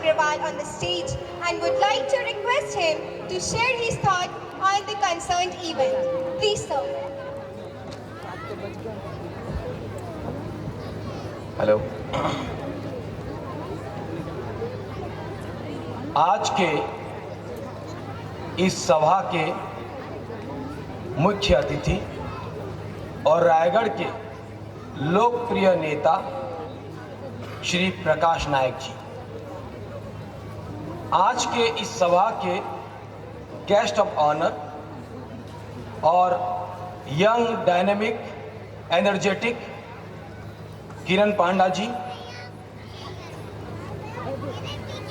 Agrawal on the stage and would like to request him to share his thought on the concerned event. Please, sir. Hello. आज के इस सभा के मुख्य अतिथि और रायगढ़ के लोकप्रिय नेता श्री प्रकाश नायक जी, आज के इस सभा के गेस्ट ऑफ ऑनर और young dynamic energetic Kiran Panda ji,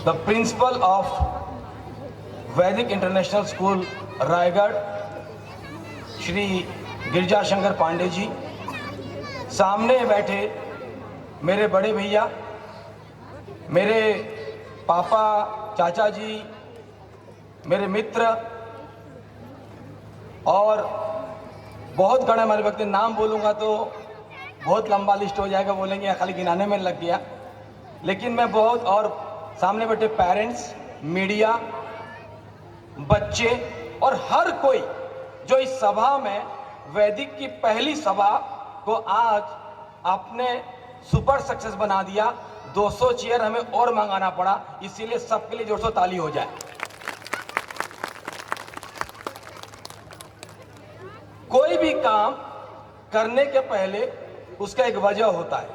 the principal of Vedic international school Raigarh Shri Girja Shankar Pandey ji, सामने बैठे मेरे बड़े भैया, मेरे पापा चाचा जी, मेरे मित्र और बहुत गणमान्य व्यक्ति, नाम बोलूँगा तो बहुत लंबा लिस्ट हो जाएगा, बोलेंगे खाली गिनाने में लग गया, लेकिन मैं बहुत, और सामने बैठे पेरेंट्स, मीडिया, बच्चे और हर कोई जो इस सभा में, वैदिक की पहली सभा को आज आपने सुपर सक्सेस बना दिया। 200 चेयर हमें और मंगाना पड़ा, इसीलिए सबके लिए जोर से ताली हो जाए। कोई भी काम करने के पहले उसका एक वजह होता है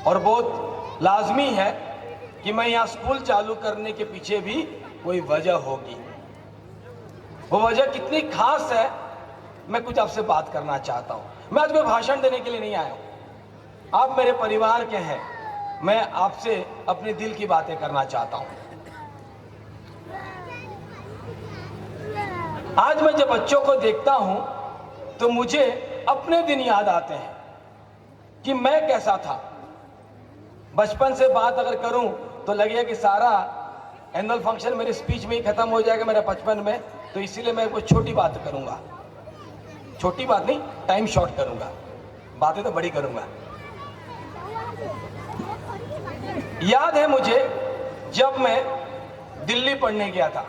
और बहुत लाजमी है कि मैं यहाँ स्कूल चालू करने के पीछे भी कोई वजह होगी। वो वजह कितनी खास है, मैं कुछ आपसे बात करना चाहता हूँ। मैं आज कोई भाषण देने के लिए नहीं आया हूँ, आप मेरे परिवार के हैं, मैं आपसे अपने दिल की बातें करना चाहता हूँ। आज मैं जब बच्चों को देखता हूँ तो मुझे अपने दिन याद आते हैं कि मैं कैसा था। बचपन से बात अगर करूं तो लगेगा कि सारा एनुअल फंक्शन मेरे स्पीच में ही खत्म हो जाएगा मेरा बचपन में, तो इसीलिए मैं कुछ छोटी बात करूंगा। छोटी बात नहीं, टाइम शॉर्ट करूंगा, बातें तो बड़ी करूंगा। याद है मुझे जब मैं दिल्ली पढ़ने गया था,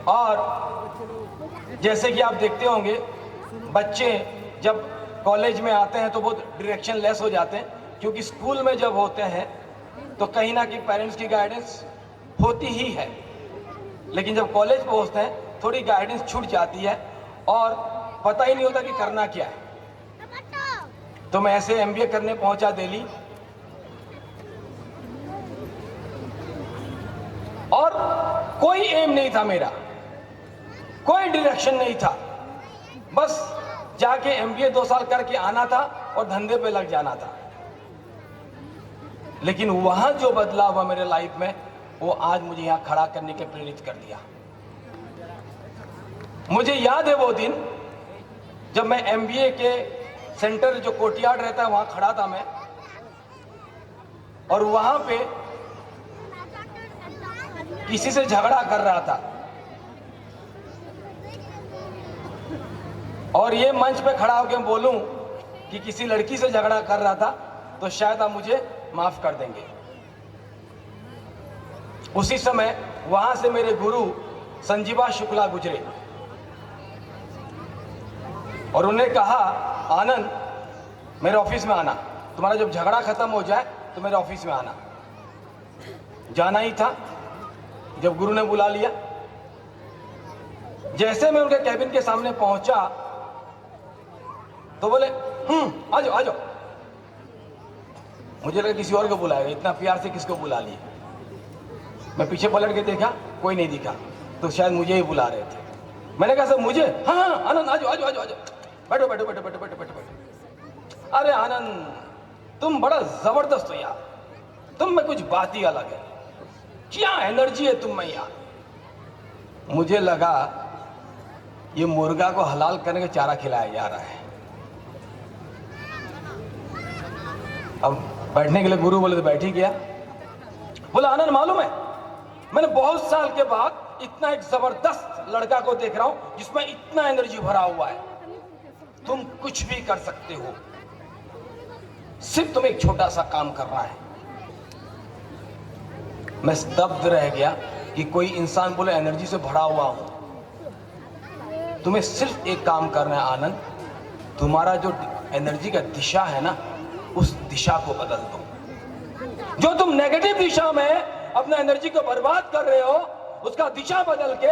और जैसे कि आप देखते होंगे बच्चे जब कॉलेज में आते हैं तो बहुत डायरेक्शन लेस हो जाते हैं, क्योंकि स्कूल में जब होते हैं तो कहीं ना कहीं पेरेंट्स की गाइडेंस होती ही है, लेकिन जब कॉलेज पहुंचते हैं थोड़ी गाइडेंस छूट जाती है और पता ही नहीं होता कि करना क्या है। तो मैं ऐसे एमबीए करने पहुंचा दिल्ली, और कोई एम नहीं था मेरा, कोई डायरेक्शन नहीं था, बस जाके एमबीए 2 साल करके आना था और धंधे पे लग जाना था। लेकिन वहां जो बदलाव हुआ मेरे लाइफ में, वो आज मुझे यहां खड़ा करने के प्रेरित कर दिया। मुझे याद है वो दिन जब मैं एमबीए के सेंटर जो कोर्टयार्ड रहता है वहां खड़ा था मैं, और वहां पे किसी से झगड़ा कर रहा था, और ये मंच पे खड़ा होकर बोलूं कि किसी लड़की से झगड़ा कर रहा था तो शायद आप मुझे माफ कर देंगे। उसी समय वहां से मेरे गुरु संजीवा शुक्ला गुजरे और उन्हें कहा, आनंद मेरे ऑफिस में आना, तुम्हारा जब झगड़ा खत्म हो जाए तो मेरे ऑफिस में आना। जाना ही था, जब गुरु ने बुला लिया, जैसे मैं उनके कैबिन के सामने पहुंचा तो बोले आ जाओ आ जाओ। मुझे लगा किसी और को बुलाएगा, इतना प्यार से किसको बुला लिए। मैं पीछे पलट के देखा, कोई नहीं दिखा, तो शायद मुझे ही बुला रहे थे। मैंने कहा सर मुझे, हाँ हाँ आनंद आ जाओ आ जाओ आ जाओ, बैठो बैठो बैठो बैठो बैठो बैठो बैठो। अरे आनंद तुम बड़ा जबरदस्त हो यार, तुम में कुछ बात ही अलग है, क्या एनर्जी है तुम में यार। मुझे लगा ये मुर्गा को हलाल करने का चारा खिलाया जा रहा है। अब बैठने के लिए गुरु बोले तो बैठ ही गया। बोला आनंद मालूम है, मैंने बहुत साल के बाद इतना एक जबरदस्त लड़का को देख रहा हूं जिसमें इतना एनर्जी भरा हुआ है। तुम कुछ भी कर सकते हो, सिर्फ तुम्हें एक छोटा सा काम करना है। मैं स्तब्ध रह गया कि कोई इंसान बोले एनर्जी से भरा हुआ हूं। तुम्हें सिर्फ एक काम करना है आनंद, तुम्हारा जो एनर्जी का दिशा है ना, उस दिशा को बदल दो। जो तुम नेगेटिव दिशा में अपना एनर्जी को बर्बाद कर रहे हो, उसका दिशा बदल के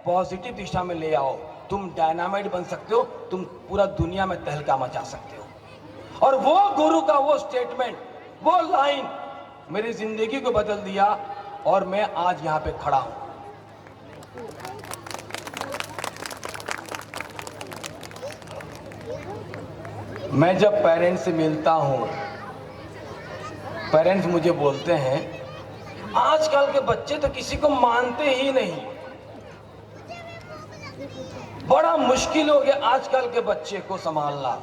पॉजिटिव दिशा में ले आओ। तुम डायनामाइट बन सकते हो, तुम पूरा दुनिया में तहलका मचा सकते हो। और वो गुरु का वो स्टेटमेंट, वो लाइन मेरी जिंदगी को बदल दिया और मैं आज यहां पे खड़ा हूं। मैं जब पेरेंट्स से मिलता हूं, पेरेंट्स मुझे बोलते हैं आजकल के बच्चे तो किसी को मानते ही नहीं, बड़ा मुश्किल हो गया आजकल के बच्चे को संभालना।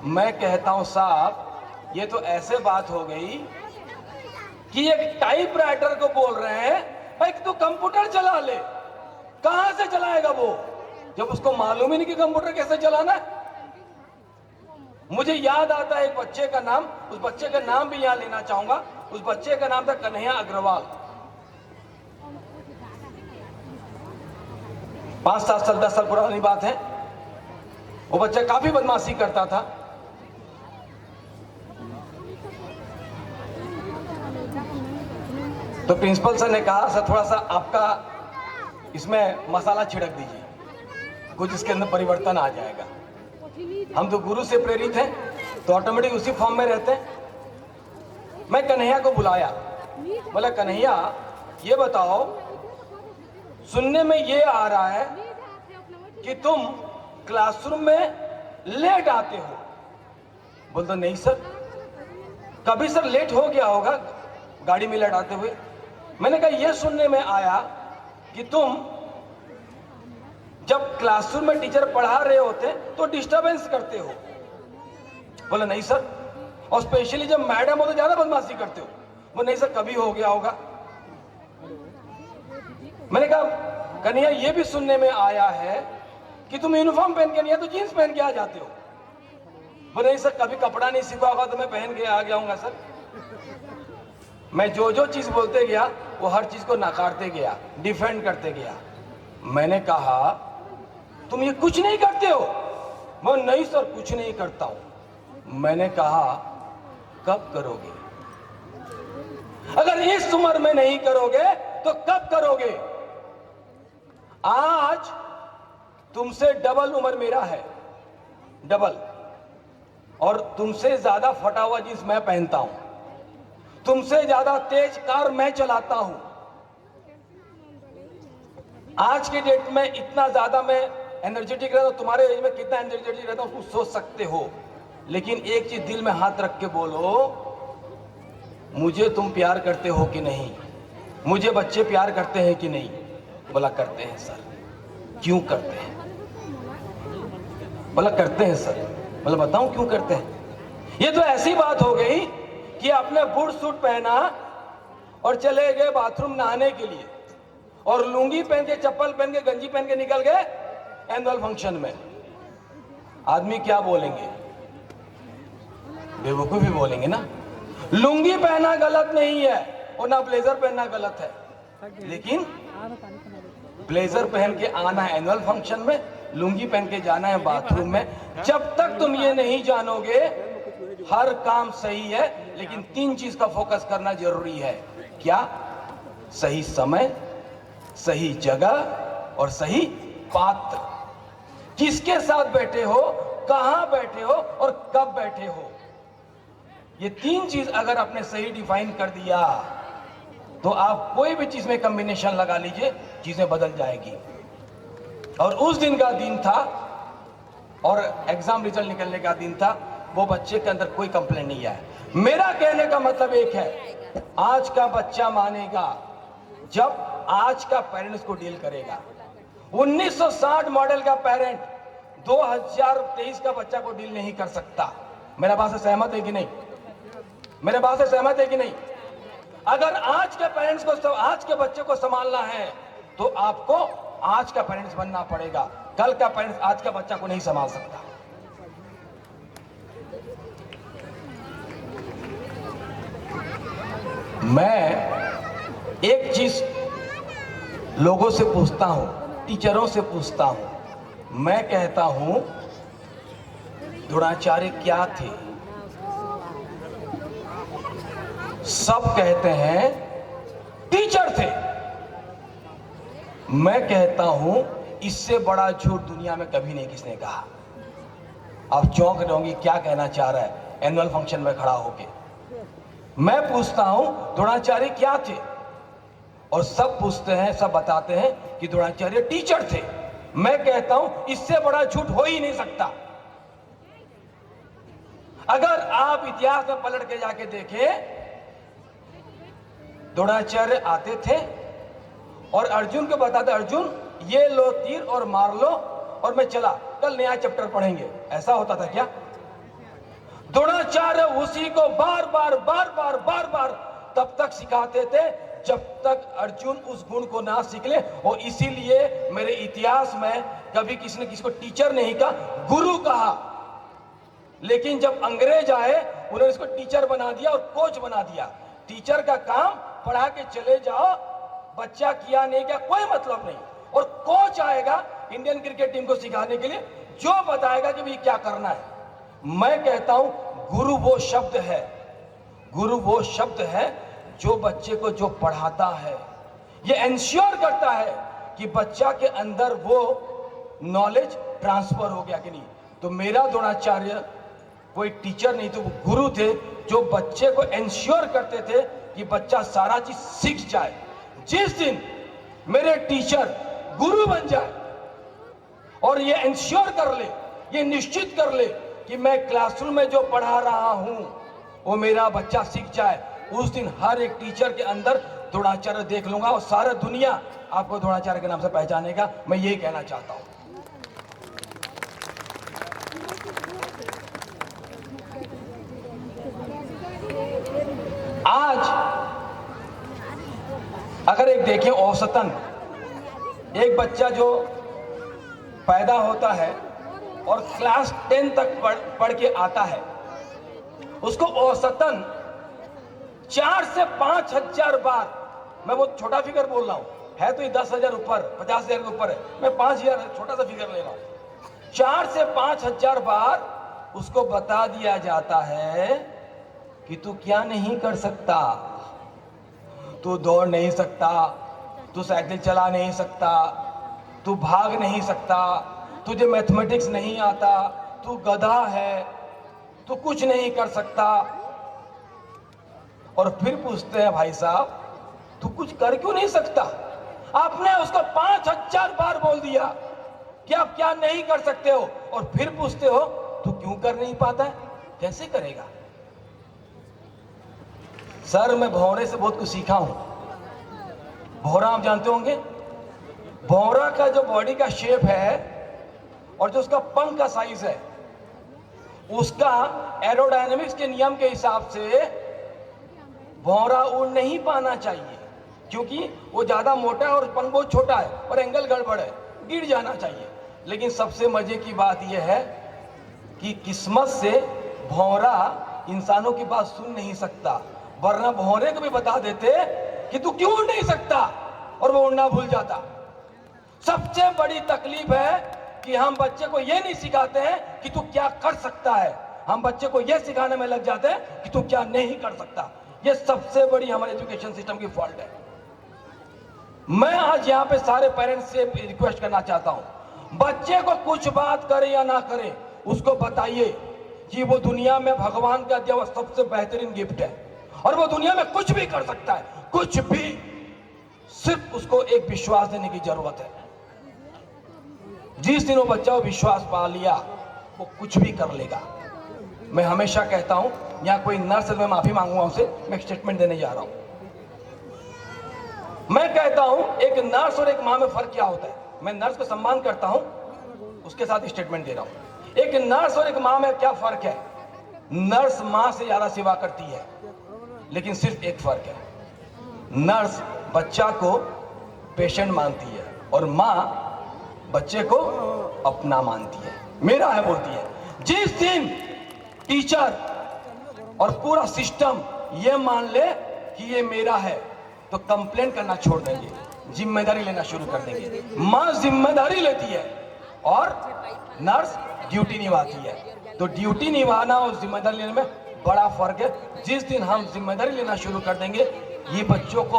मैं कहता हूं साहब, ये तो ऐसे बात हो गई कि एक टाइपराइटर को बोल रहे हैं भाई तू कंप्यूटर चला ले। कहां से चलाएगा वो, जब उसको मालूम ही नहीं कि कंप्यूटर कैसे चलाना है। मुझे याद आता है एक बच्चे का नाम, उस बच्चे का नाम भी यहां लेना चाहूंगा। उस बच्चे का नाम था कन्हैया अग्रवाल। 5-7 साल 10 साल पुरानी बात है। वो बच्चा काफी बदमाशी करता था। तो प्रिंसिपल सर ने कहा सर थोड़ा सा आपका इसमें मसाला छिड़क दीजिए, कुछ इसके अंदर परिवर्तन आ जाएगा। हम तो गुरु से प्रेरित हैं तो ऑटोमेटिक उसी फॉर्म में रहते हैं। मैं कन्हैया को बुलाया, बोला कन्हैया ये बताओ, सुनने में ये आ रहा है कि तुम क्लासरूम में लेट आते हो। बोलते नहीं सर, कभी सर लेट हो गया होगा गाड़ी में लेट आते हुए। मैंने कहा ये सुनने में आया कि तुम जब क्लासरूम में टीचर पढ़ा रहे होते तो डिस्टरबेंस करते हो। बोले नहीं सर, और स्पेशली जब मैडम हो तो ज्यादा बदमाशी करते हो। वो नहीं सर, कभी हो गया होगा। मैंने कहा कन्हैया ये भी सुनने में आया है कि तुम यूनिफॉर्म पहन के नहीं है तो जींस पहन के आ जाते हो। बोले नहीं सर, कभी कपड़ा नहीं सीखा होगा तो मैं पहन के आ गया हूँ सर। मैं जो जो चीज बोलते गया वो हर चीज को नकारते गया, डिफेंड करते गया। मैंने कहा तुम ये कुछ नहीं करते हो। वो नहीं सर, कुछ नहीं करता हूं। मैंने कहा कब करोगे? अगर इस उम्र में नहीं करोगे तो कब करोगे? आज तुमसे डबल उम्र मेरा है, डबल, और तुमसे ज्यादा फटा हुआ जींस मैं पहनता हूं, तुमसे ज्यादा तेज कार मैं चलाता हूं। आज के डेट में इतना ज्यादा मैं एनर्जेटिक रहता हूं, तुम्हारे एज में कितना एनर्जेटिक रहता हूं उसको सोच सकते हो। लेकिन एक चीज दिल में हाथ रख के बोलो, मुझे तुम प्यार करते हो कि नहीं? मुझे बच्चे प्यार करते हैं कि नहीं? बोला करते हैं सर। क्यों करते हैं? बोला करते हैं सर। बोला बताऊं क्यों करते हैं? ये तो ऐसी बात हो गई कि आपने बूट सूट पहना और चले गए बाथरूम नहाने के लिए, और लुंगी पहन के, चप्पल पहन के, गंजी पहन के निकल गए एनुअल फंक्शन में। आदमी क्या बोलेंगे? बेवकूफी बोलेंगे ना। लुंगी पहना गलत नहीं है और ना ब्लेजर पहनना गलत है, लेकिन ब्लेजर पहन के आना है एनुअल फंक्शन में, लुंगी पहन के जाना है बाथरूम में। जब तक तुम ये नहीं जानोगे हर काम सही है, लेकिन 3 चीज का फोकस करना जरूरी है। क्या? सही समय, सही जगह और सही पात्र। किसके साथ बैठे हो, कहां बैठे हो और कब बैठे हो, ये 3 चीज अगर आपने सही डिफाइन कर दिया तो आप कोई भी चीज में कॉम्बिनेशन लगा लीजिए, चीजें बदल जाएगी। और उस दिन का दिन था और एग्जाम रिजल्ट निकलने का दिन था। वो बच्चे के अंदर कोई कंप्लेंट नहीं आया। मेरा कहने का मतलब एक है, आज का बच्चा मानेगा जब आज का पेरेंट्स को डील करेगा। 1960 मॉडल का पेरेंट 2023 का बच्चा को डील नहीं कर सकता। मेरा बात से सहमत है कि नहीं? मेरे बात से सहमत है कि नहीं? अगर आज के पेरेंट्स को, आज के बच्चे को संभालना है तो आपको आज का पेरेंट्स बनना पड़ेगा। कल का पेरेंट्स आज का बच्चा को नहीं संभाल सकता। मैं एक चीज लोगों से पूछता हूं, टीचरों से पूछता हूं, मैं कहता हूं द्रोणाचार्य क्या थे? सब कहते हैं टीचर थे। मैं कहता हूं इससे बड़ा झूठ दुनिया में कभी नहीं किसने कहा। आप चौंक रहे होंगे क्या कहना चाह रहा है एनुअल फंक्शन में खड़ा होके। मैं पूछता हूं द्रोणाचार्य क्या थे, और सब पूछते हैं, सब बताते हैं कि द्रोणाचार्य टीचर थे। मैं कहता हूं इससे बड़ा झूठ हो ही नहीं सकता। अगर आप इतिहास में पलट के जाके देखें, द्रोणाचार्य आते थे और अर्जुन को बताते, अर्जुन ये लो तीर और मार लो और मैं चला, कल नया चैप्टर पढ़ेंगे। ऐसा होता था क्या? द्रोणाचार्य उसी को बार बार तब तक सिखाते थे जब तक अर्जुन उस गुण को ना सीख ले। और इसीलिए मेरे इतिहास में कभी किसी ने किसी को टीचर नहीं कहा, गुरु कहा। लेकिन जब अंग्रेज आए उन्होंने इसको टीचर बना दिया और कोच बना दिया। टीचर का काम पढ़ा के चले जाओ, बच्चा किया नहीं किया कोई मतलब नहीं। और कोच आएगा इंडियन क्रिकेट टीम को सिखाने के लिए, जो बताएगा कि भाई क्या करना है। मैं कहता हूं गुरु वो शब्द है, गुरु वो शब्द है जो बच्चे को जो पढ़ाता है, ये इंश्योर करता है कि बच्चा के अंदर वो नॉलेज ट्रांसफर हो गया कि नहीं। तो मेरा द्रोणाचार्य कोई टीचर नहीं थे, वो गुरु थे जो बच्चे को इंश्योर करते थे कि बच्चा सारा चीज सीख जाए। जिस दिन मेरे टीचर गुरु बन जाए और ये इंश्योर कर ले, ये निश्चित कर ले कि मैं क्लासरूम में जो पढ़ा रहा हूं वो मेरा बच्चा सीख जाए, उस दिन हर एक टीचर के अंदर द्रोणाचार्य देख लूंगा और सारा दुनिया आपको द्रोणाचार्य के नाम से पहचानेगा। मैं यही कहना चाहता हूं। आज अगर एक देखें, औसतन एक बच्चा जो पैदा होता है और क्लास 10 तक पढ़ के आता है, उसको औसतन 4 से 5 हजार बार, मैं वो छोटा फिगर बोल रहा हूं, है तो ये 10,000 ऊपर, 50,000 के ऊपर है, मैं 5,000 छोटा सा फिगर ले रहा हूं। 4 से 5 हजार बार उसको बता दिया जाता है कि तू क्या नहीं कर सकता, तू दौड़ नहीं सकता, तू साइकिल चला नहीं सकता, तू भाग नहीं सकता, तुझे मैथमेटिक्स नहीं आता, तू गधा है, तू कुछ नहीं कर सकता। और फिर पूछते हैं भाई साहब तू कुछ कर क्यों नहीं सकता? आपने उसको 5,000 बार बोल दिया कि आप क्या नहीं कर सकते हो, और फिर पूछते हो तू क्यों कर नहीं पाता है, कैसे करेगा? सर मैं भौरे से बहुत कुछ सीखा हूं। भौरा आप जानते होंगे, भौरा का जो बॉडी का शेप है और जो उसका पंख का साइज है, उसका एरोडायनेमिक्स के नियम के हिसाब से भौरा उड़ नहीं पाना चाहिए, क्योंकि वो ज्यादा मोटा है और पंख बहुत छोटा है और एंगल गड़बड़ है, गिर जाना चाहिए। लेकिन सबसे मजे की बात यह है कि किस्मत से भौरा इंसानों की बात सुन नहीं सकता, वरना भौरे को भी बता देते कि तू क्यों उड़ नहीं सकता और वो उड़ना भूल जाता। सबसे बड़ी तकलीफ है कि हम बच्चे को यह नहीं सिखाते हैं कि तू क्या कर सकता है, हम बच्चे को यह सिखाने में लग जाते हैं कि तू क्या नहीं कर सकता। यह सबसे बड़ी हमारे एजुकेशन सिस्टम की फॉल्ट है। मैं आज यहाँ पे सारे पेरेंट्स से रिक्वेस्ट करना चाहता हूं, बच्चे को कुछ बात करे या ना करे, उसको बताइए कि वो दुनिया में भगवान का दिया हुआ सबसे बेहतरीन गिफ्ट है और वो दुनिया में कुछ भी कर सकता है, कुछ भी। सिर्फ उसको एक विश्वास देने की जरूरत है। जिस दिन वो बच्चा वो विश्वास पा लिया, वो कुछ भी कर लेगा। मैं हमेशा कहता हूं, यहाँ कोई नर्स है, मैं माफी मांगूंगा उनसे, मैं एक स्टेटमेंट देने जा रहा हूं। मैं कहता हूं एक नर्स और एक मां में फर्क क्या होता है। मैं नर्स को सम्मान करता हूं, उसके साथ स्टेटमेंट दे रहा हूं। एक नर्स और एक मां में क्या फर्क है? नर्स मां से ज्यादा सेवा करती है, लेकिन सिर्फ एक फर्क है, नर्स बच्चा को पेशेंट मानती है और मां बच्चे को अपना मानती है, मेरा है बोलती है। जिस दिन टीचर और पूरा सिस्टम ये मान ले कि ये मेरा है, तो कंप्लेन करना छोड़ देंगे, जिम्मेदारी लेना शुरू कर देंगे। माँ जिम्मेदारी लेती है और नर्स ड्यूटी निभाती है। तो ड्यूटी निभाना और जिम्मेदारी लेने में बड़ा फर्क है। जिस दिन हम जिम्मेदारी लेना शुरू कर देंगे, ये बच्चों को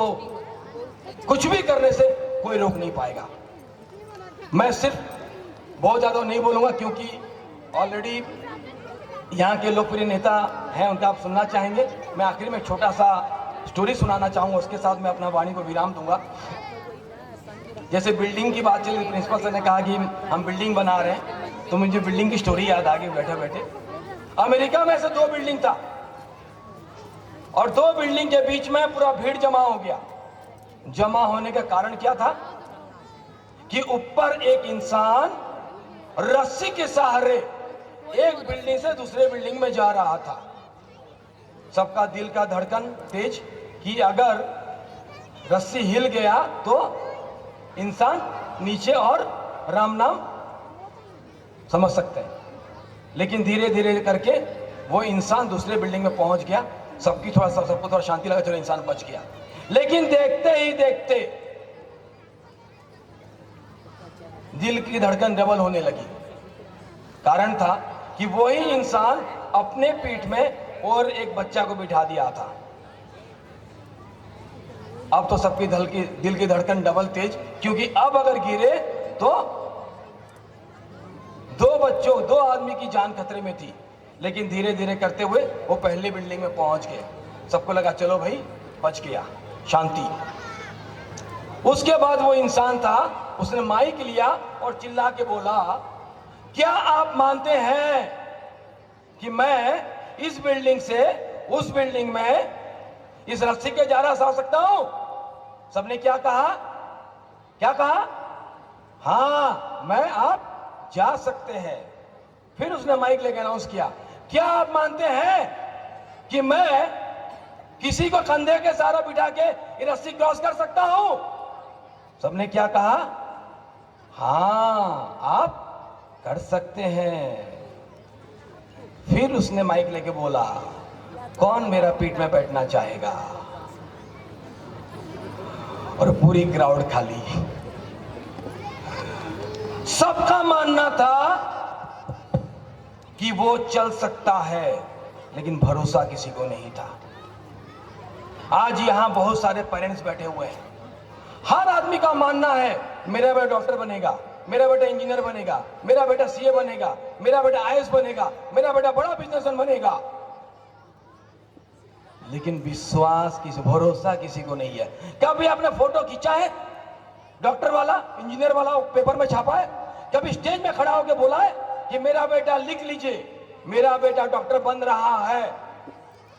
कुछ भी करने से कोई रोक नहीं पाएगा। मैं सिर्फ बहुत ज़्यादा नहीं बोलूँगा क्योंकि ऑलरेडी यहाँ के लोकप्रिय नेता हैं, उनका आप सुनना चाहेंगे। मैं आखिर में छोटा सा स्टोरी सुनाना चाहूँगा, उसके साथ मैं अपना वाणी को विराम दूंगा। जैसे बिल्डिंग की बात चली, प्रिंसिपल सर ने कहा कि हम बिल्डिंग बना रहे हैं, तो मुझे बिल्डिंग की स्टोरी याद आ गई बैठे बैठे। अमेरिका में ऐसे 2 बिल्डिंग था और 2 बिल्डिंग के बीच में पूरा भीड़ जमा हो गया। जमा होने का कारण क्या था कि ऊपर एक इंसान रस्सी के सहारे एक बिल्डिंग से दूसरे बिल्डिंग में जा रहा था। सबका दिल का धड़कन तेज कि अगर रस्सी हिल गया तो इंसान नीचे और राम नाम समझ सकते हैं। लेकिन धीरे धीरे करके वो इंसान दूसरे बिल्डिंग में पहुंच गया। सबको थोड़ा शांति लगा, चलो इंसान बच गया। लेकिन देखते ही देखते दिल की धड़कन डबल होने लगी। कारण था कि वही इंसान अपने पीठ में और एक बच्चा को बिठा दिया था। अब तो सबकी दिल की धड़कन डबल तेज, क्योंकि अब अगर गिरे तो 2 आदमी की जान खतरे में थी। लेकिन धीरे धीरे करते हुए वो पहले बिल्डिंग में पहुंच गए। सबको लगा चलो भाई बच गया, शांति। उसके बाद वो इंसान था, उसने माइक लिया और चिल्ला के बोला, क्या आप मानते हैं कि मैं इस बिल्डिंग से उस बिल्डिंग में इस रस्सी के द्वारा जा सकता हूं? सबने क्या कहा? क्या कहा? हाँ, आप जा सकते हैं। फिर उसने माइक लेकर अनाउंस किया, क्या आप मानते हैं कि मैं किसी को कंधे के सहारा बिठा के ये रस्सी क्रॉस कर सकता हूं? सबने क्या कहा? हाँ, आप कर सकते हैं। फिर उसने माइक लेके बोला, कौन मेरा पीठ में बैठना चाहेगा? और पूरी क्राउड खाली। सबका मानना था कि वो चल सकता है, लेकिन भरोसा किसी को नहीं था। आज यहां बहुत सारे पेरेंट्स बैठे हुए हैं। हर आदमी का मानना है मेरा बेटा डॉक्टर बनेगा, मेरा बेटा इंजीनियर बनेगा, मेरा बेटा सीए बनेगा, मेरा बेटा आईएएस बनेगा, मेरा बेटा बड़ा बिजनेसमैन बनेगा। लेकिन विश्वास भरोसा किसी को नहीं है। कभी आपने फोटो खींचा है डॉक्टर वाला, इंजीनियर वाला, पेपर में छापा है? कभी स्टेज में खड़ा होकर बोला है कि मेरा बेटा लिख लीजिए, मेरा बेटा डॉक्टर बन रहा है?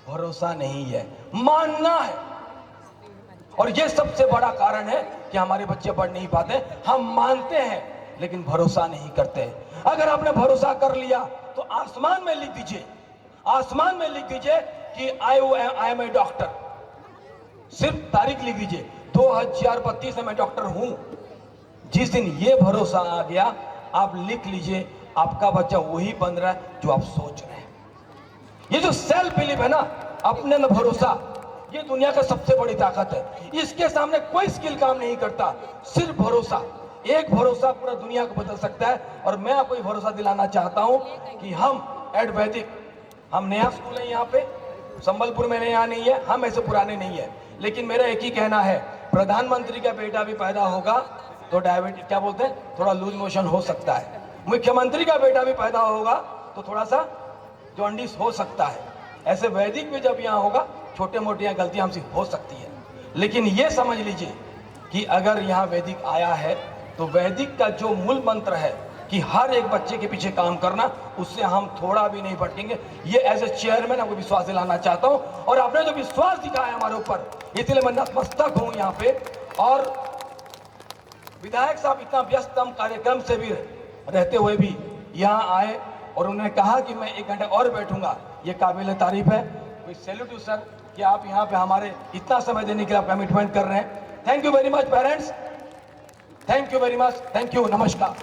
भरोसा नहीं है, मानना है। और यह सबसे बड़ा कारण है कि हमारे बच्चे पढ़ नहीं पाते। हम मानते हैं लेकिन भरोसा नहीं करते। अगर आपने भरोसा कर लिया तो आसमान में लिख दीजिए, आसमान में लिख दीजिए कि आई एम ए डॉक्टर। सिर्फ तारीख लिख दीजिए, 2032 में मैं डॉक्टर हूं। जिस दिन ये भरोसा आ गया, आप लिख लीजिए, आपका बच्चा वही बन रहा है जो आप सोच रहे हैं। ये जो सेल्फ बिलीव है ना, अपने में भरोसा, ये दुनिया का सबसे बड़ी ताकत है। इसके सामने कोई स्किल काम नहीं करता, सिर्फ भरोसा। एक भरोसा पूरा दुनिया को बदल सकता है। और मैं आपको भरोसा दिलाना चाहता हूं कि हम एड वैदिक, हम नया स्कूल है यहाँ पे, संबलपुर में नया नहीं है, हम ऐसे पुराने नहीं है। लेकिन मेरा एक ही कहना है, प्रधानमंत्री का बेटा भी पैदा होगा तो डायबिटीज, क्या बोलते हैं, थोड़ा लूज मोशन हो सकता है। मुख्यमंत्री का बेटा भी पैदा होगा तो थोड़ा सा जॉन्डिस हो सकता है। ऐसे वैदिक भी जब यहाँ होगा, छोटे मोटे गलतियां हमसे हो सकती है। लेकिन ये समझ लीजिए कि अगर यहाँ वैदिक आया है तो वैदिक का जो मूल मंत्र है कि हर एक बच्चे के पीछे काम करना, उससे हम थोड़ा भी नहीं भटकेंगे। ये एज ए चेयरमैन आपको विश्वास दिलाना चाहता हूँ। और आपने जो विश्वास दिखाया हमारे ऊपर, इसलिए मैं नतमस्तक हूँ यहाँ पे। और विधायक साहब इतना व्यस्तम कार्यक्रम से भी रहते हुए भी यहाँ आए और उन्होंने कहा कि मैं 1 घंटे और बैठूंगा, ये काबिल तारीफ है। वी सैल्यूट यू सर कि आप यहाँ पे हमारे इतना समय देने के लिए आप कमिटमेंट कर रहे हैं। Thank you very much parents, thank you very much, thank you, नमस्कार।